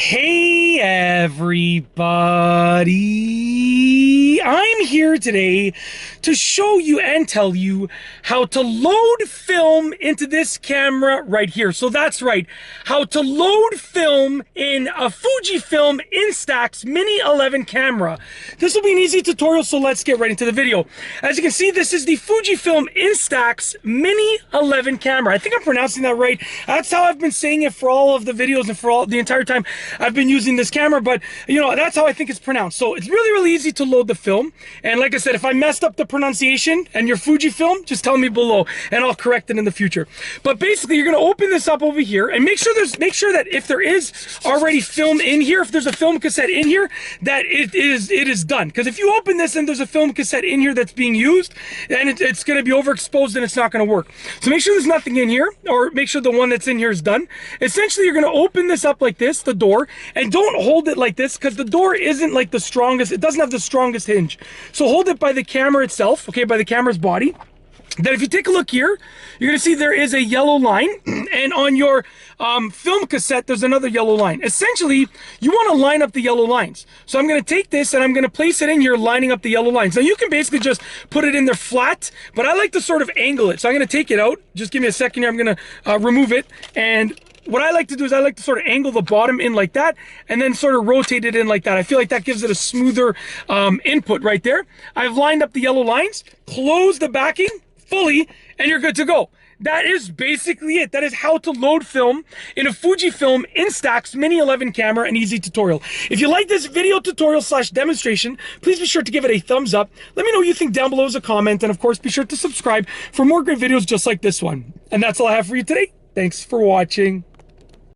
Hey everybody, I'm here today to show you and tell you how to load film into this camera right here. So that's right, how to load film in a Fujifilm Instax Mini 11 camera. This will be an easy tutorial, so let's get right into the video. As you can see, this is the Fujifilm Instax Mini 11 camera. I think I'm pronouncing that right. That's how I've been saying it for all of the videos and for all the entire time I've been using this camera, but you know, that's how I think it's pronounced. So it's really easy to load the film. And like I said, if I messed up the pronunciation and your Fujifilm, just tell me below and I'll correct it in the future. But basically, you're going to open this up over here and make sure that if there is already film in here, if there's a film cassette in here, that it is done. Because if you open this and there's a film cassette in here that's being used, then it's going to be overexposed and it's not going to work. So make sure there's nothing in here, or make sure the one that's in here is done. Essentially, you're going to open this up like this, the door, and don't hold it like this because the door isn't like the strongest. It doesn't have the strongest hinge. So hold it by the camera itself, okay, by the camera's body. Then if you take a look here, you're going to see there is a yellow line, and on your film cassette, there's another yellow line. Essentially, you want to line up the yellow lines. So I'm going to take this and I'm going to place it in here, lining up the yellow lines. Now you can basically just put it in there flat, but I like to sort of angle it. So I'm going to take it out. Just give me a second here. I'm going to remove it, and what I like to do is I like to sort of angle the bottom in like that and then sort of rotate it in like that. I feel like that gives it a smoother input right there. I've lined up the yellow lines, close the backing fully, and you're good to go. That is basically it. That is how to load film in a Fujifilm Instax Mini 11 camera, an easy tutorial. If you like this video tutorial / demonstration, please be sure to give it a thumbs up. Let me know what you think down below as a comment, and of course be sure to subscribe for more great videos just like this one. And that's all I have for you today. Thanks for watching.